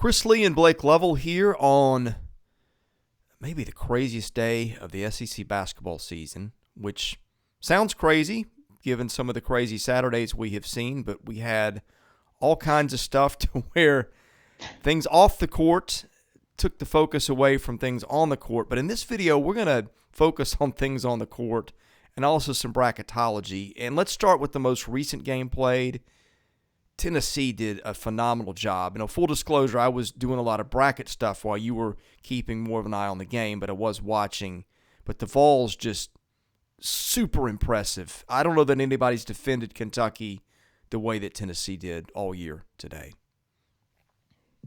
Chris Lee and Blake Lovell here on maybe the craziest day of the SEC basketball season, which sounds crazy given some of the crazy Saturdays we have seen, but we had all kinds of stuff to where things off the court took the focus away from things on the court. But in this video, we're going to focus on things on the court and also some bracketology. And let's start with the most recent game played. Tennessee did a phenomenal job. Full disclosure, I was doing a lot of bracket stuff while you were keeping more of an eye on the game, but I was watching. But the Vols just super impressive. I don't know that anybody's defended Kentucky the way that Tennessee did all year today.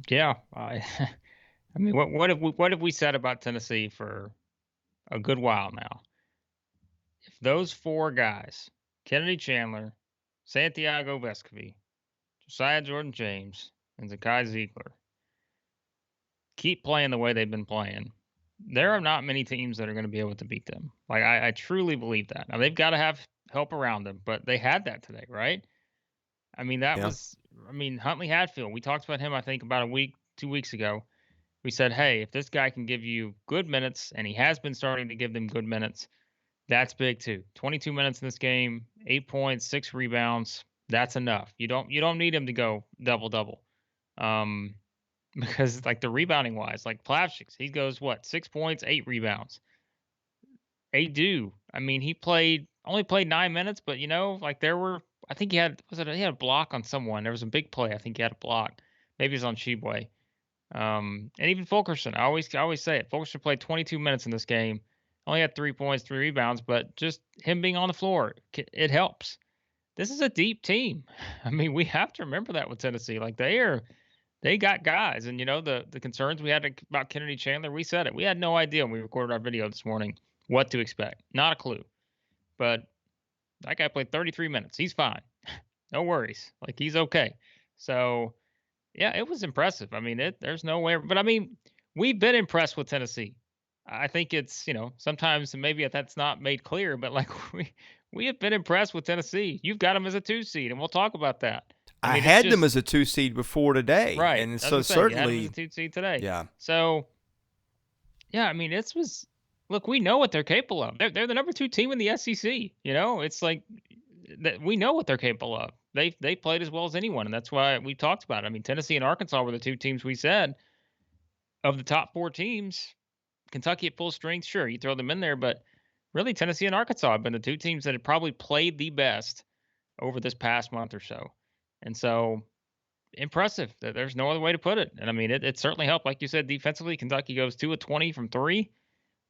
Yeah, I mean, what have we said about Tennessee for a good while now? If those four guys, Kennedy Chandler, Santiago Vescovi, Josiah Jordan-James, and Zakai Ziegler, keep playing the way they've been playing, there are not many teams that are going to be able to beat them. Like, I truly believe that. Now, they've got to have help around them, but they had that today, right? I mean, Huntley Hatfield, we talked about him, I think, about 2 weeks ago. We said, hey, if this guy can give you good minutes, and he has been starting to give them good minutes, that's big too. 22 minutes in this game, 8 points, 6 rebounds. That's enough. You don't need him to go double-double. Because like the rebounding wise, like Plavsic, he goes 6 points, 8 rebounds. Adu, I mean, he only played 9 minutes, but I think he had a block on someone. There was a big play. I think he had a block. Maybe it was on Sheboy. And even Fulkerson, I always say it. Fulkerson played 22 minutes in this game. Only had 3 points, 3 rebounds, but just him being on the floor, it helps. This is a deep team. I mean, we have to remember that with Tennessee. Like they got guys, and the concerns we had about Kennedy Chandler, we said it. We had no idea when we recorded our video this morning what to expect. Not a clue. But that guy played 33 minutes. He's fine. No worries. Like, he's okay. So, yeah, it was impressive. I mean, there's no way. But, I mean, we've been impressed with Tennessee. I think it's, sometimes maybe that's not made clear, but, like, we have been impressed with Tennessee. You've got them as a 2 seed, and we'll talk about that. I mean, had them as a 2 seed before today. Right. And so certainly. You had them as a 2 seed today. Yeah. So, yeah, I mean, look, we know what they're capable of. They're the number 2 team in the SEC. It's like we know what they're capable of. They played as well as anyone, and that's why we talked about it. I mean, Tennessee and Arkansas were the 2 teams we said of the top 4 teams. Kentucky at full strength, sure, you throw them in there, but really Tennessee and Arkansas have been the 2 teams that have probably played the best over this past month or so. And so, impressive. There's no other way to put it. And I mean, it certainly helped. Like you said, defensively, Kentucky goes 2 of 20 from 3.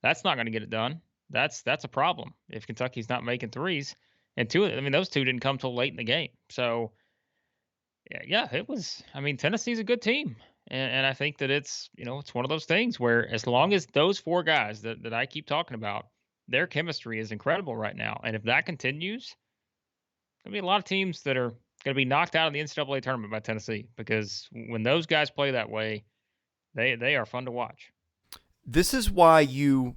That's not going to get it done. That's a problem if Kentucky's not making threes. And those 2 didn't come till late in the game. So, yeah, it was. I mean, Tennessee's a good team. And I think that it's one of those things where as long as those 4 guys that I keep talking about, their chemistry is incredible right now. And if that continues, there'll be a lot of teams that are going to be knocked out of the NCAA tournament by Tennessee, because when those guys play that way, they are fun to watch. This is why you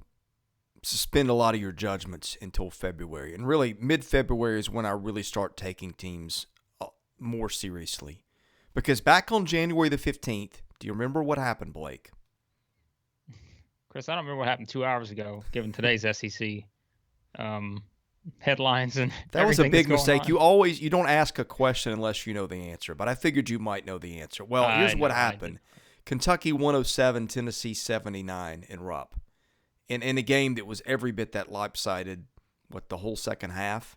suspend a lot of your judgments until February. And really, mid-February is when I really start taking teams more seriously. Because back on January the 15th, do you remember what happened, Blake? Chris, I don't remember what happened 2 hours ago, given today's SEC headlines and that was a big mistake. On. You don't ask a question unless you know the answer, but I figured you might know the answer. Well, here's what happened. Kentucky 107, Tennessee 79 in Rupp. In a game that was every bit that lopsided, the whole second half?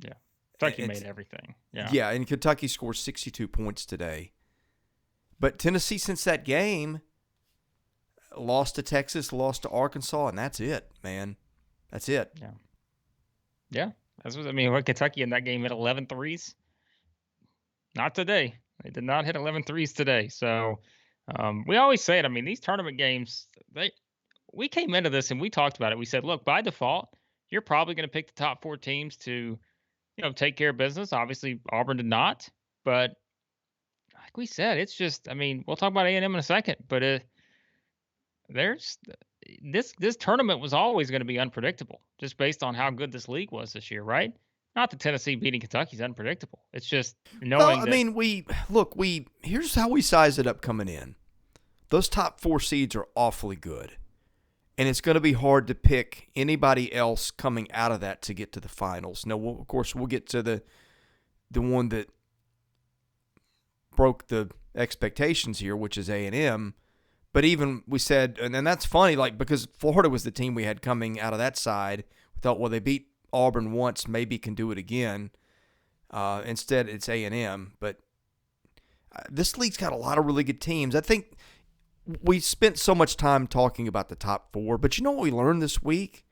Yeah. Kentucky made everything. Yeah. Yeah, and Kentucky scored 62 points today. But Tennessee, since that game, lost to Texas, lost to Arkansas, and that's it, man. That's it. Yeah. Yeah. What Kentucky in that game hit 11 threes? Not today. They did not hit 11 threes today. So we always say it. I mean, these tournament games, we came into this and we talked about it. We said, look, by default, you're probably going to pick the top 4 teams to, take care of business. Obviously, Auburn did not. But like we said, it's just, we'll talk about A&M in a second. But this tournament was always going to be unpredictable, just based on how good this league was this year, right? Not that Tennessee beating Kentucky is unpredictable. It's just Well, knowing I that. mean, here's how we size it up coming in. Those top 4 seeds are awfully good. And it's going to be hard to pick anybody else coming out of that to get to the finals. Now, of course, we'll get to the one that broke the expectations here, which is A&M. But even we said, and then that's funny, like because Florida was the team we had coming out of that side. We thought, well, they beat Auburn once, maybe can do it again. Instead, it's A&M. But this league's got a lot of really good teams. I think we spent so much time talking about the top 4, but you know what we learned this week?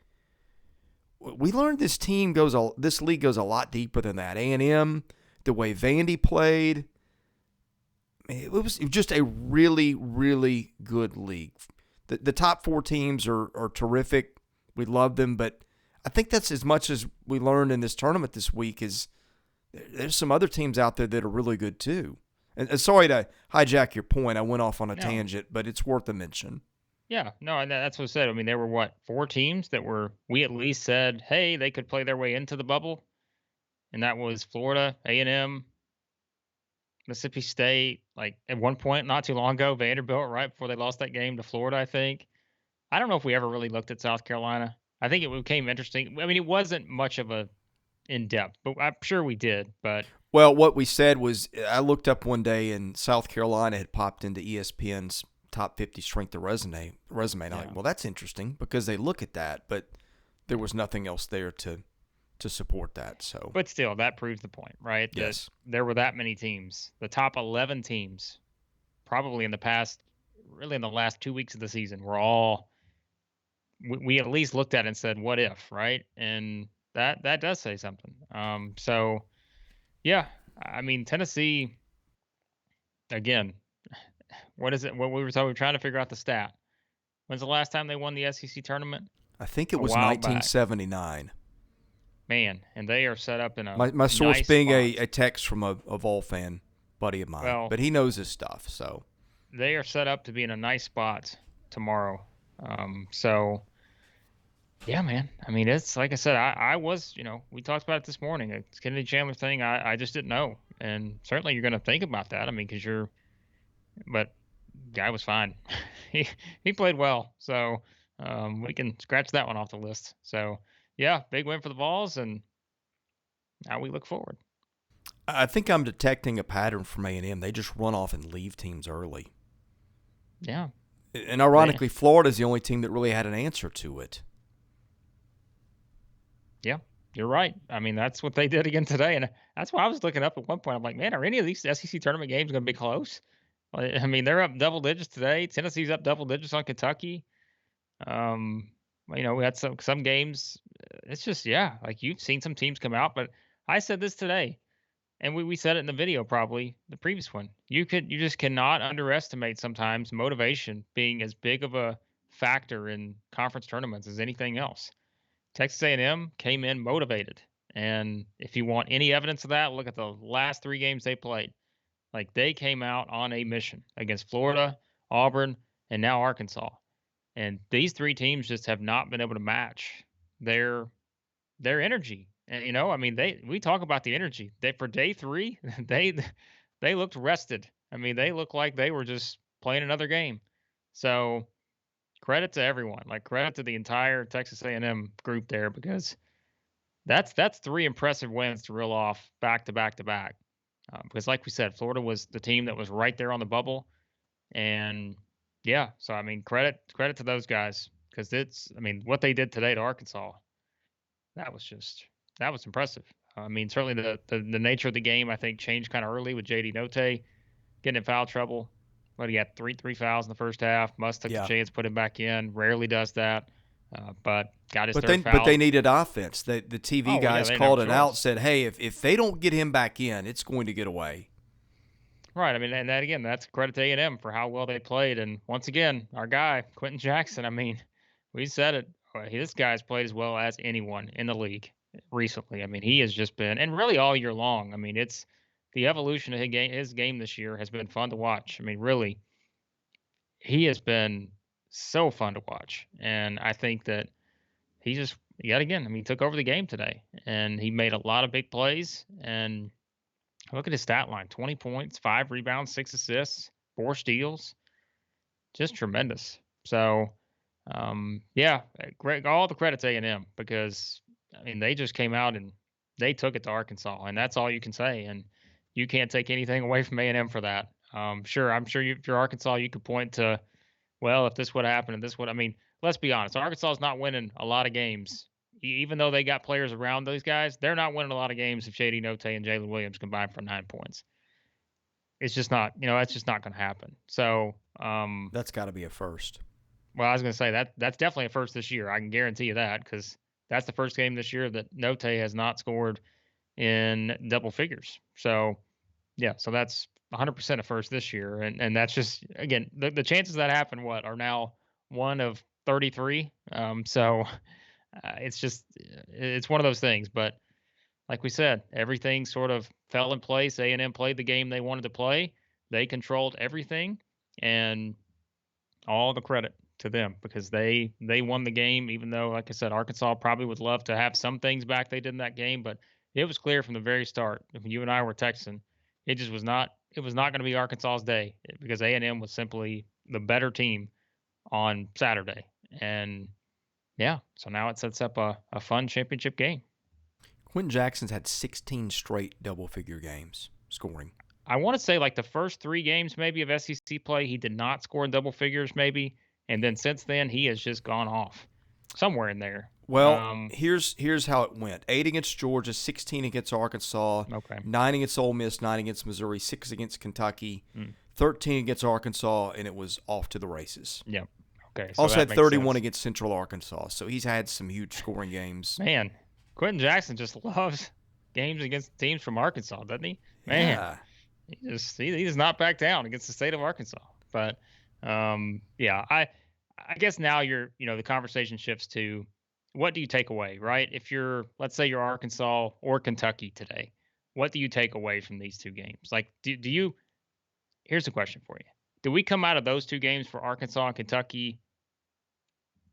We learned this league goes a lot deeper than that. A&M, the way Vandy played, it was just a really, really good league. The top 4 teams are terrific. We love them, but I think that's as much as we learned in this tournament this week. Is there's some other teams out there that are really good too. And sorry to hijack your point. I went off on a tangent, but it's worth a mention. Yeah, no, and that's what I said. I mean, there were what 4 teams that we at least said, hey, they could play their way into the bubble, and that was Florida, A&M, Mississippi State. Like at one point, not too long ago, Vanderbilt, right before they lost that game to Florida, I think. I don't know if we ever really looked at South Carolina. I think it became interesting. I mean, it wasn't much of a in depth, but I'm sure we did. But well, what we said was I looked up one day and South Carolina had popped into ESPN's top 50 strength of resume. And I'm like, well, that's interesting because they look at that, but there was nothing else there to support that. So, but still, that proves the point, right? Yes. That there were that many teams. The top 11 teams, probably in the last 2 weeks of the season, were all we at least looked at and said, "What if?" Right? And that does say something. So yeah, I mean Tennessee again. What is it? What we were trying to figure out the stat. When's the last time they won the SEC tournament? I think it A was while back. 1979. Man, and they are set up in a My source nice being spot. a text from a Vol fan buddy of mine, Well, but he knows his stuff. So they are set up to be in a nice spot tomorrow. So yeah, man. I mean, it's like I said, I was, we talked about it this morning. It's Kennedy Chandler thing. I just didn't know. And certainly you're going to think about that. I mean, but guy was fine. he played well. So we can scratch that one off the list. So yeah, big win for the Vols. And now we look forward. I think I'm detecting a pattern from A&M. They just run off and leave teams early. Yeah. And ironically, Florida's the only team that really had an answer to it. Yeah, you're right. I mean, that's what they did again today, and that's why I was looking up at one point. I'm like, man, are any of these SEC tournament games going to be close? I mean, they're up double digits today. Tennessee's up double digits on Kentucky. We had some games. It's just like you've seen some teams come out, but I said this today, and we said it in the video probably the previous one. You just cannot underestimate sometimes motivation being as big of a factor in conference tournaments as anything else. Texas A&M came in motivated, and if you want any evidence of that, look at the last 3 games they played. Like they came out on a mission against Florida, Auburn, and now Arkansas. And these 3 teams just have not been able to match their energy. And I mean, we talk about the energy. They for day 3, they looked rested. I mean, they looked like they were just playing another game. So credit to everyone. Like credit to the entire Texas A&M group there because that's 3 impressive wins to reel off back to back to back. Because like we said, Florida was the team that was right there on the bubble, and yeah. So I mean, credit to those guys because what they did today to Arkansas, that was impressive. I mean, certainly the nature of the game I think changed kind of early with JD Note getting in foul trouble. But he had three fouls in the first half. Must took the chance, put him back in. Rarely does that, but got his third foul. But they needed offense. The TV guys called it out, said, "Hey, if they don't get him back in, it's going to get away." Right. I mean, and that again, that's credit to A&M for how well they played. And once again, our guy Quentin Jackson. I mean, we said it. This guy's played as well as anyone in the league recently. I mean, he has just been, and really all year long. I mean, it's the evolution of his game this year has been fun to watch. I mean, really, he has been so fun to watch. And I think that yet again, I mean, he took over the game today, and he made a lot of big plays. And look at his stat line: 20 points, 5 rebounds, 6 assists, 4 steals, just tremendous. So, yeah, great. All the credit to A&M because I mean they just came out and they took it to Arkansas, and that's all you can say. And you can't take anything away from A&M for that. Sure, I'm sure if you're Arkansas, you could point to, well, if this would happen and this would, I mean, let's be honest, Arkansas is not winning a lot of games. Even though they got players around those guys, they're not winning a lot of games if Shady Note and Jalen Williams combine for 9 points. It's just not, that's just not going to happen. So, That's got to be a first. well, I was going to say that's definitely a first this year. I can guarantee you that because that's the first game this year that Note has not scored in double figures. So, yeah, so that's 100% a first this year, and that's just again the chances that happen are now 1 of 33. So it's one of those things. But like we said, everything sort of fell in place. A&M played the game they wanted to play. They controlled everything, and all the credit to them because they won the game. Even though, like I said, Arkansas probably would love to have some things back they did in that game, but it was clear from the very start. If you and I were texting, it just was not. It was not going to be Arkansas's day because A&M was simply the better team on Saturday, and yeah, so now it sets up a fun championship game. Quentin Jackson's had 16 straight double-figure games scoring. I want to say like the first 3 games maybe of SEC play, he did not score in double figures maybe, and then since then he has just gone off somewhere in there. Well, here's how it went: 8 against Georgia, 16 against Arkansas, Okay. 9 against Ole Miss, 9 against Missouri, 6 against Kentucky, 13 against Arkansas, and it was off to the races. Yeah. Okay. So Also that had makes 31 sense. against Central Arkansas, so he's had some huge scoring games. Man, Quentin Jackson just loves games against teams from Arkansas, doesn't he? Man, Yeah. he does not back down against the state of Arkansas. But yeah, I guess now the conversation shifts to what do you take away, right? If let's say you're Arkansas or Kentucky today, what do you take away from these 2 games? Like, do you? Here's a question for you: do we come out of those 2 games for Arkansas and Kentucky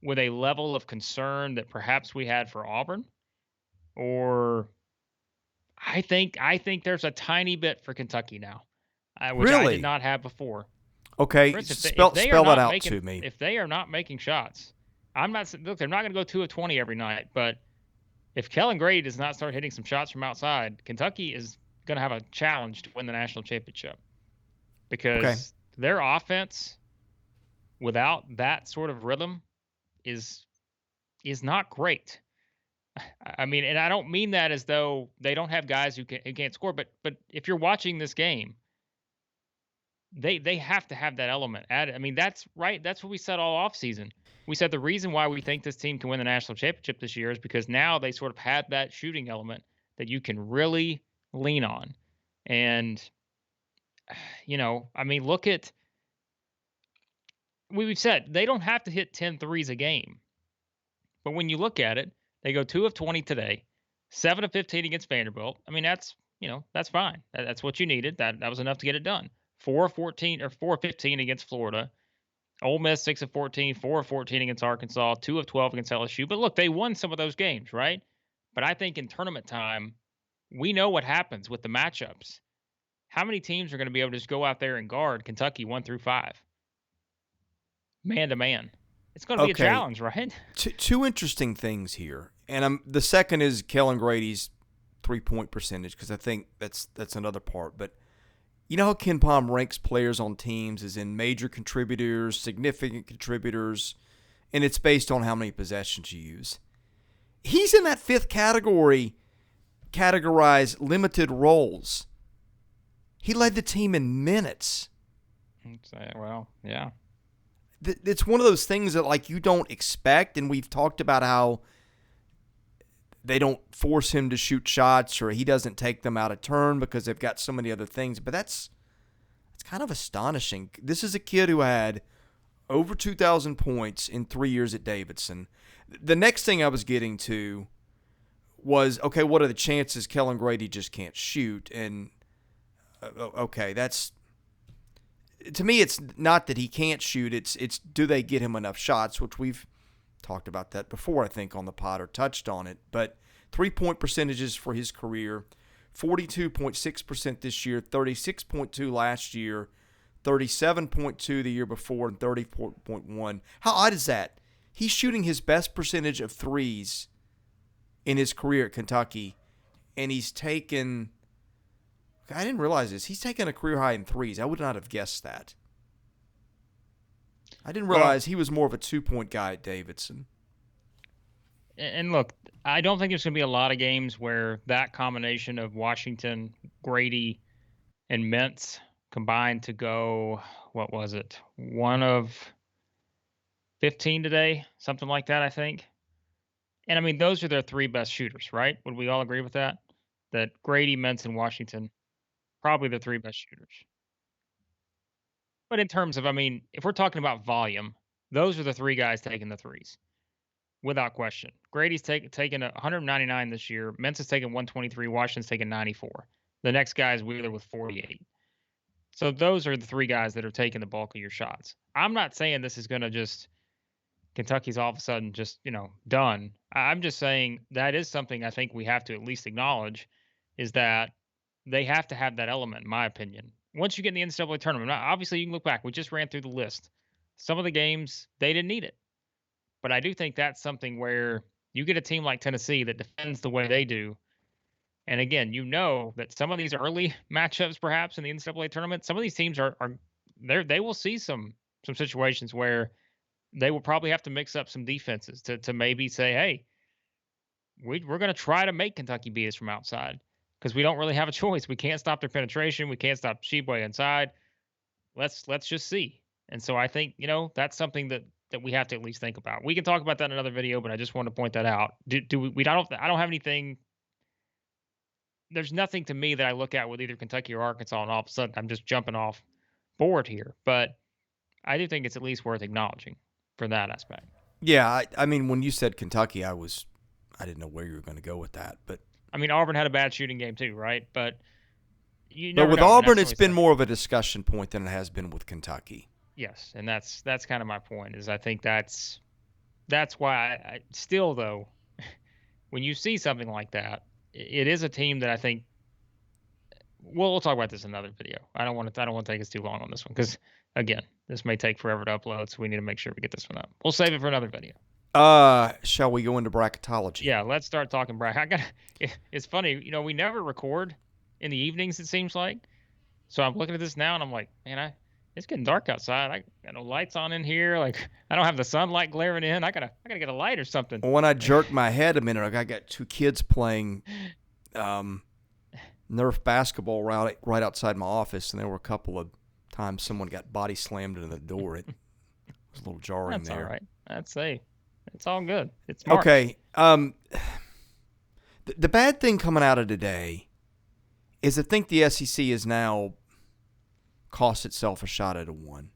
with a level of concern that perhaps we had for Auburn, or I think there's a tiny bit for Kentucky now, which I Really? did not have before. Okay, For instance, spell that out to me. If they are not making shots, look, they're not going to go 2 of 20 every night, but if Kellen Grady does not start hitting some shots from outside, Kentucky is going to have a challenge to win the national championship because their offense without that sort of rhythm is not great. I mean, and I don't mean that as though they don't have guys who can't score, but if you're watching this game, they have to have that element added. I mean, that's right. That's what we said all off season. We said the reason why we think this team can win the national championship this year is because now they sort of had that shooting element that you can really lean on. And I mean, look at we've said they don't have to hit 10 threes a game. But when you look at it, they go 2 of 20 today, 7 of 15 against Vanderbilt. I mean, that's fine. That's what you needed. That was enough to get it done. 4 of 14 or 4 of 15 against Florida. Ole Miss 6 of 14, 4 of 14 against Arkansas, 2 of 12 against LSU. But look, they won some of those games, right? But I think in tournament time, we know what happens with the matchups. How many teams are going to be able to just go out there and guard Kentucky 1 through 5, man to man? It's going to be a challenge, right? Two interesting things here, and the second is Kellen Grady's 3-point percentage because I think that's another part. But you know how Ken Pom ranks players on teams is in major contributors, significant contributors, and it's based on how many possessions you use. He's in that 5th category, categorized limited roles. He led the team in minutes. Well, yeah. It's one of those things that like you don't expect, and we've talked about how they don't force him to shoot shots or he doesn't take them out of turn because they've got so many other things. But that's kind of astonishing. This is a kid who had over 2,000 points in 3 years at Davidson. The next thing I was getting to was, okay, what are the chances Kellen Grady just can't shoot? And, okay, that's – to me, it's not that he can't shoot. It's do they get him enough shots, which we've talked about that before, I think, on the pod or touched on it. But 3-point percentages for his career, 42.6% this year, 36.2 last year, 37.2 the year before, and 30.1. How odd is that? He's shooting his best percentage of threes in his career at Kentucky, and he's taken – I didn't realize this. He's taken a career high in threes. I would not have guessed that. I didn't realize he was more of a 2-point guy at Davidson. And look, I don't think there's going to be a lot of games where that combination of Washington, Grady, and Mintz combined to go, what was it, 1 of 15 today, something like that, I think. And, I mean, those are their 3 best shooters, right? Would we all agree with that? That Grady, Mintz, and Washington, probably the 3 best shooters. But in terms of, I mean, if we're talking about volume, those are the 3 guys taking the threes, without question. Grady's taken 199 this year. Mintz has taken 123. Washington's taken 94. The next guy is Wheeler with 48. So those are the 3 guys that are taking the bulk of your shots. I'm not saying this is going to just Kentucky's all of a sudden just, done. I'm just saying that is something I think we have to at least acknowledge, is that they have to have that element, in my opinion. Once you get in the NCAA tournament, now, obviously you can look back. We just ran through the list. Some of the games, they didn't need it. But I do think that's something where you get a team like Tennessee that defends the way they do. And again, that some of these early matchups, perhaps in the NCAA tournament, some of these teams they will see some situations where they will probably have to mix up some defenses to maybe say, hey, we're going to try to make Kentucky beat us from outside because we don't really have a choice. We can't stop their penetration. We can't stop Sheboy inside. Let's just see. And so I think, that's something that we have to at least think about. We can talk about that in another video, but I just want to point that out. I don't have anything. There's nothing to me that I look at with either Kentucky or Arkansas, and all of a sudden I'm just jumping off board here. But I do think it's at least worth acknowledging for that aspect. Yeah, I mean, when you said Kentucky, I didn't know where you were going to go with that. But I mean, Auburn had a bad shooting game too, right? But with Auburn, it's been more of a discussion point than it has been with Kentucky. Yes, and that's kind of my point. Is I think that's why I still, though, when you see something like that, it is a team that I think. We'll talk about this in another video. I don't want to take us too long on this one because, again, this may take forever to upload, so we need to make sure we get this one up. We'll save it for another video. Shall we go into bracketology? Yeah, let's start talking bracket. It's funny, we never record in the evenings, it seems like. So I'm looking at this now and I'm like, man, it's getting dark outside. I got no lights on in here. Like, I don't have the sunlight glaring in. I gotta get a light or something. Well, when I jerked my head a minute ago, I got 2 kids playing Nerf basketball right outside my office, and there were a couple of times someone got body slammed into the door. It was a little jarring. That's there. All right. That's safe. It's all good. It's March. Okay. The bad thing coming out of today is I think the SEC is now cost itself a shot at a 1.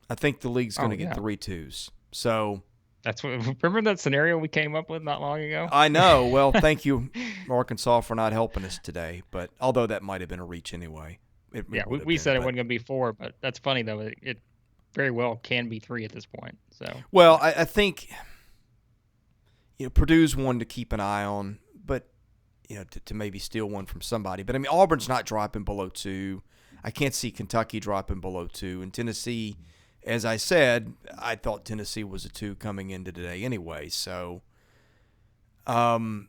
I think the league's going to get 3 2s. So that's what. Remember that scenario we came up with not long ago? I know. Well, thank you, Arkansas, for not helping us today. But although that might have been a reach anyway. We said it wasn't going to be 4, but that's funny though. It very well can be 3 at this point. So well, I think Purdue's one to keep an eye on, but to maybe steal one from somebody. But I mean, Auburn's not dropping below 2. I can't see Kentucky dropping below 2, and Tennessee. As I said, I thought Tennessee was a 2 coming into today anyway. So, I mean,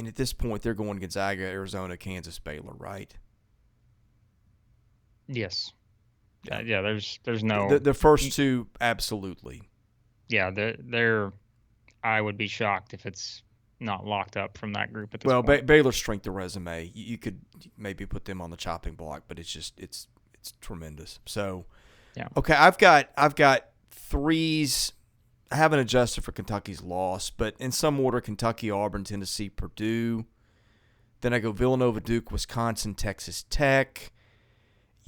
at this point, they're going Gonzaga, Arizona, Kansas, Baylor, right? Yes. Yeah. There's no the first 2 absolutely. Yeah, they're. I would be shocked if it's not locked up from that group at this point. Well, Baylor's strength of resume, you could maybe put them on the chopping block, but it's tremendous. So. Yeah. Okay, I've got 3s. I haven't adjusted for Kentucky's loss, but in some order: Kentucky, Auburn, Tennessee, Purdue. Then I go Villanova, Duke, Wisconsin, Texas Tech,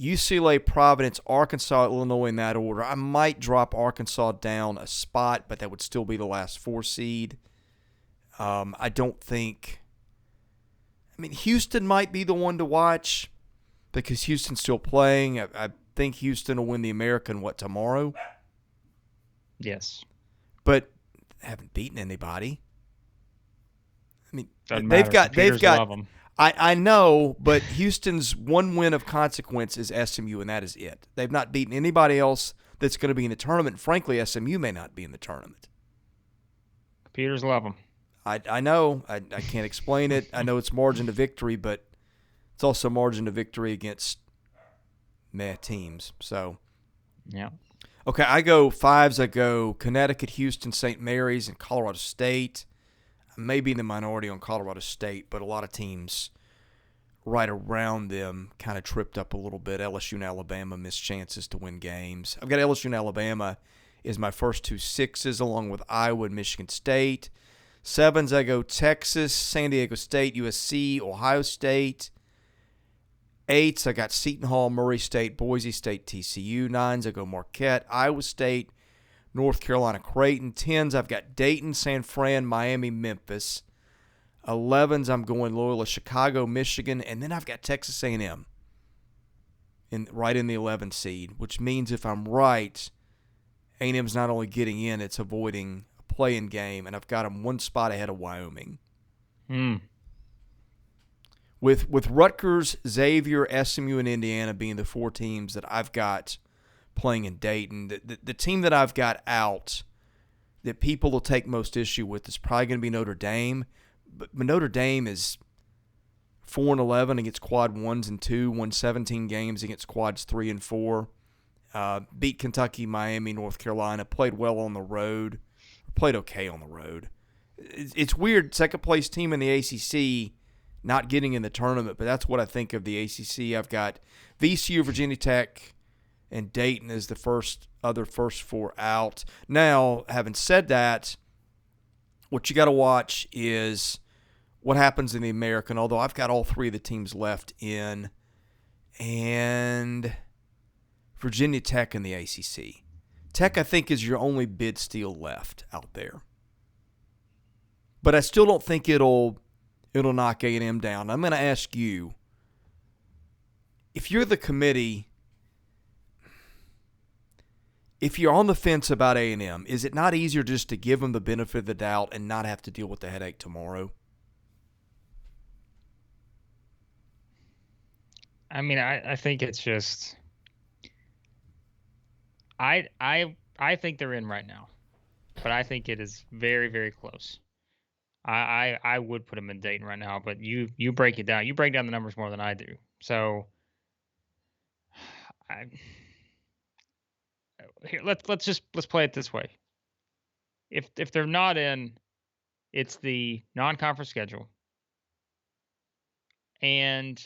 UCLA, Providence, Arkansas, Illinois in that order. I might drop Arkansas down a spot, but that would still be the last 4 seed. I don't think. I mean, Houston might be the one to watch because Houston's still playing. I think Houston will win the American, tomorrow? Yes. but haven't beaten anybody. I mean, Doesn't they've matter. got they've Computers got. love them. I know, but Houston's one win of consequence is SMU, and that is it. They've not beaten anybody else that's going to be in the tournament. Frankly, SMU may not be in the tournament. Computers love them. I know. I can't explain it. I know it's margin of victory, but it's also margin of victory against meh teams. So, Yeah. okay, I go fives. I go Connecticut, Houston, St. Mary's, and Colorado State. I may be in the minority on Colorado State, but a lot of teams right around them kind of tripped up a little bit. LSU and Alabama missed chances to win games. I've got LSU and Alabama as my first two sixes, along with Iowa and Michigan State. Sevens, I go Texas, San Diego State, USC, Ohio State. Eights, I got Seton Hall, Murray State, Boise State, TCU. Nines, I go Marquette, Iowa State, North Carolina, Creighton. Tens, I've got Dayton, San Fran, Miami, Memphis. 11s, I'm going Loyola, Chicago, Michigan, and then I've got Texas A&M right in the 11 seed, which means if I'm right, A&M's not only getting in, it's avoiding a play-in game, and I've got them one spot ahead of Wyoming. With Rutgers, Xavier, SMU, and Indiana being the four teams that I've got playing in Dayton, the team that I've got out that people will take most issue with is probably going to be Notre Dame. But Notre Dame is 4-11 against quad 1s and 2, won 17 games against quads 3 and 4. Beat Kentucky, Miami, North Carolina, played well on the road, played okay on the road. It's weird, second place team in the ACC not getting in the tournament, but that's what I think of the ACC. I've got VCU, Virginia Tech, and Dayton as the first four out. Now, having said that, what you got to watch is what happens in the American, although I've got all three of the teams left in, and Virginia Tech in the ACC. Tech, I think, is your only bid steal left out there. But I still don't think it'll knock A&M down. I'm going to ask you, if you're the committee, if you're on the fence about A&M, is it not easier just to give them the benefit of the doubt and not have to deal with the headache tomorrow? I mean, I think it's just I think they're in right now, but I think it is very, very close. I would put them in Dayton right now, but you break it down. You break down the numbers more than I do. So here let's play it this way. If they're not in, it's the non-conference schedule and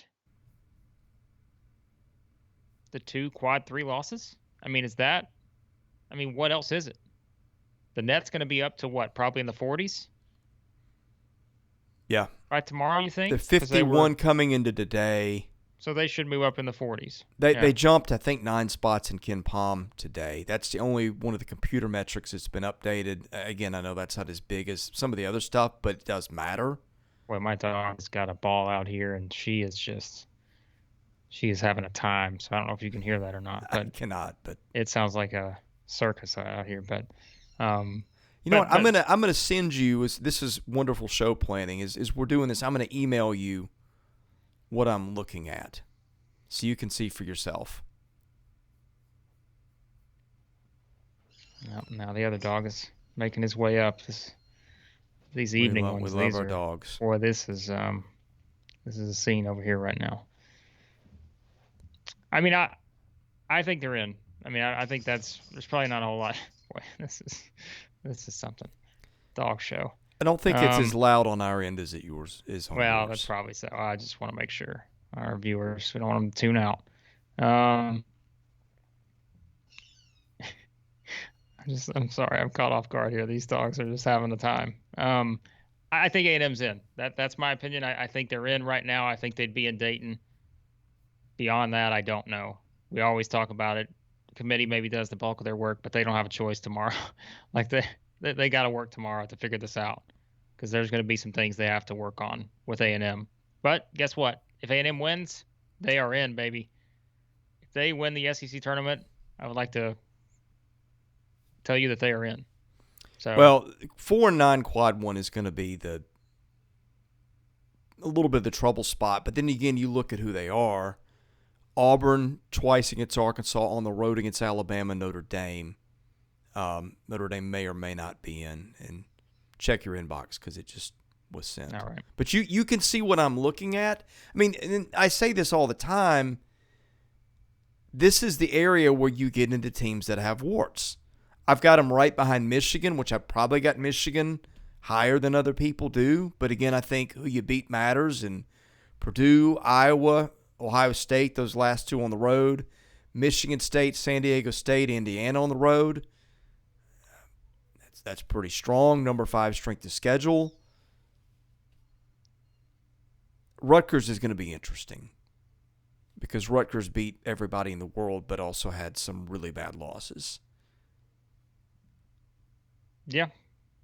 the two quad 3 losses. I mean, what else is it? The net's going to be up to what? Probably in the 40s. Yeah. Right tomorrow, you think? The 51 coming into today. So they should move up in the 40s. They jumped, I think, 9 spots in Ken Palm today. That's the only one of the computer metrics that's been updated. Again, I know that's not as big as some of the other stuff, but it does matter. Well, my dog's got a ball out here, and she is having a time. So I don't know if you can hear that or not. But I cannot, but it sounds like a circus out here. But you know what? I'm gonna send you. This is wonderful show planning. Is we're doing this. I'm gonna email you what I'm looking at, so you can see for yourself. Now the other dog is making his way up. These evening ones. We love our dogs. Boy, this is a scene over here right now. I mean, I think they're in. I mean, I think there's probably not a whole lot. Boy, this is something. Dog show. I don't think it's as loud on our end as it yours is on yours. Well, that's probably so. I just want to make sure our viewers, we don't want them to tune out. I'm sorry, I'm caught off guard here. These dogs are just having the time. I think A&M's in. That's my opinion. I think they're in right now. I think they'd be in Dayton. Beyond that, I don't know. We always talk about it. The committee maybe does the bulk of their work, but they don't have a choice tomorrow. Like they got to work tomorrow to figure this out, because there's going to be some things they have to work on with A&M. But guess what? If A&M wins, they are in, baby. If they win the SEC tournament, I would like to tell you that they are in. So Well, 4-9 quad one is going to be a little bit of the trouble spot. But then again, you look at who they are. Auburn twice against Arkansas, on the road against Alabama, Notre Dame. Notre Dame may or may not be in. And check your inbox because it just was sent. all right. But you can see what I'm looking at. I mean, and I say this all the time. This is the area where you get into teams that have warts. I've got them right behind Michigan, which I've probably got Michigan higher than other people do. But again, I think who you beat matters. And Purdue, Iowa, Ohio State, those last two on the road. Michigan State, San Diego State, Indiana on the road. That's pretty strong. Number 5 strength of schedule. Rutgers is going to be interesting because Rutgers beat everybody in the world but also had some really bad losses. Yeah.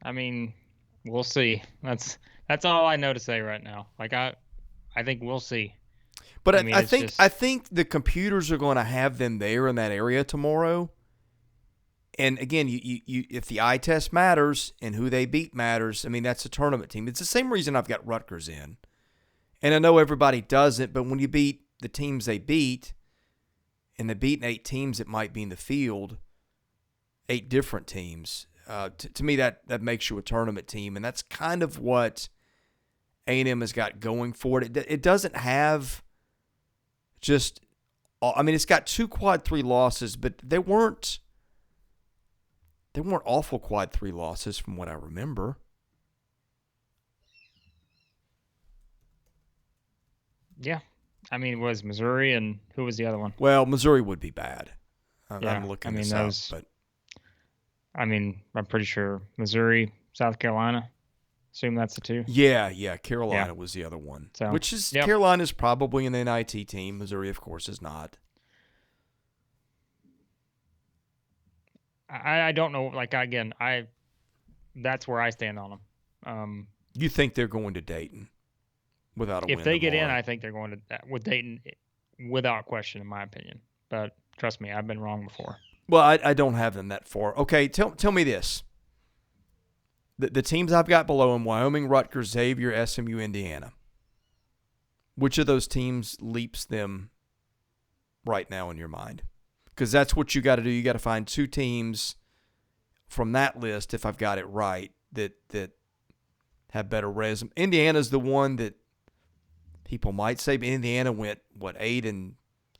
I mean, we'll see. That's all I know to say right now. Like I think we'll see. But I think the computers are going to have them there in that area tomorrow. And again, you if the eye test matters and who they beat matters, I mean, that's a tournament team. It's the same reason I've got Rutgers in. And I know everybody doesn't, but when you beat the teams they beat, and they beat 8 teams that might be in the field, 8 different teams, to me that makes you a tournament team. And that's kind of what A&M has got going for it. It doesn't have just – I mean, it's got 2 quad 3 losses, but they weren't awful quad 3 losses from what I remember. Yeah. I mean, it was Missouri and who was the other one? Well, Missouri would be bad. Yeah, I'm looking this up. But I mean, I'm pretty sure Missouri, South Carolina. Assume that's the 2. Yeah. Carolina was the other one. So, which is Carolina's probably an NIT team. Missouri, of course, is not. I don't know. Like, again, that's where I stand on them. You think they're going to Dayton without a win? If they get in, I think they're going to with Dayton without question, in my opinion. But trust me, I've been wrong before. Well, I don't have them that far. Okay, tell me this. The teams I've got below them: Wyoming, Rutgers, Xavier, SMU, Indiana. Which of those teams leaps them right now in your mind? Because that's what you got to do. You got to find 2 teams from that list, if I've got it right, that have better resume. Indiana's the one that people might say, but Indiana went 8-11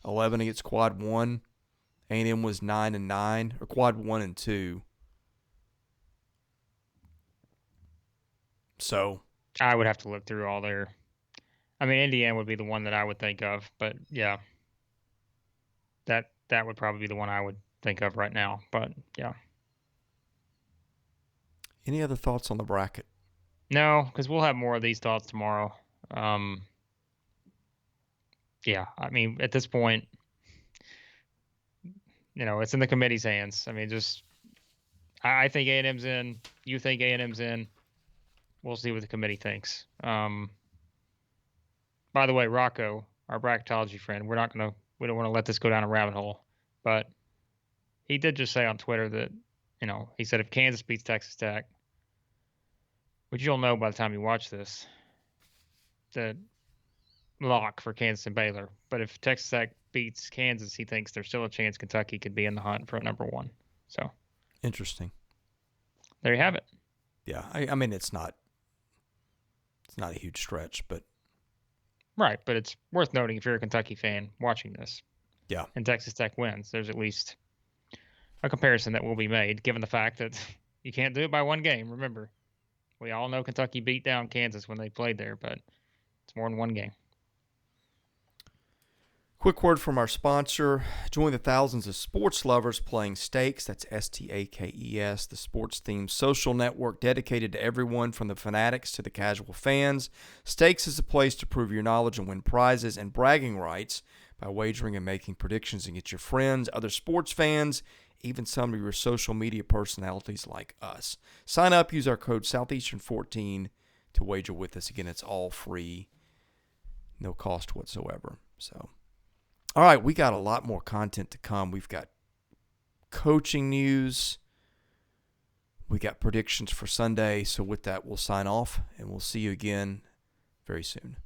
against quad 1. A&M was 9-9, or quad 1 and 2. So I would have to look through all their. I mean, Indiana would be the one that I would think of, but yeah, that would probably be the one I would think of right now. But yeah. Any other thoughts on the bracket? No, because we'll have more of these thoughts tomorrow. Yeah, I mean, at this point, it's in the committee's hands. I mean, I think A&M's in. You think A&M's in. We'll see what the committee thinks. By the way, Rocco, our bracketology friend, we don't want to let this go down a rabbit hole, but he did just say on Twitter that, he said if Kansas beats Texas Tech, which you'll know by the time you watch this, the lock for Kansas and Baylor. But if Texas Tech beats Kansas, he thinks there's still a chance Kentucky could be in the hunt for a number 1. So interesting. There you have it. Yeah, I mean it's not a huge stretch, but right. But it's worth noting if you're a Kentucky fan watching this. Yeah. And Texas Tech wins, there's at least a comparison that will be made, given the fact that you can't do it by 1 game. Remember, we all know Kentucky beat down Kansas when they played there, but it's more than 1 game. Quick word from our sponsor. Join the thousands of sports lovers playing Stakes. That's Stakes, the sports-themed social network dedicated to everyone from the fanatics to the casual fans. Stakes is a place to prove your knowledge and win prizes and bragging rights by wagering and making predictions against your friends, other sports fans, even some of your social media personalities like us. Sign up, use our code Southeastern14 to wager with us. Again, it's all free, no cost whatsoever. So, all right, we got a lot more content to come. We've got coaching news. We got predictions for Sunday. So with that, we'll sign off, and we'll see you again very soon.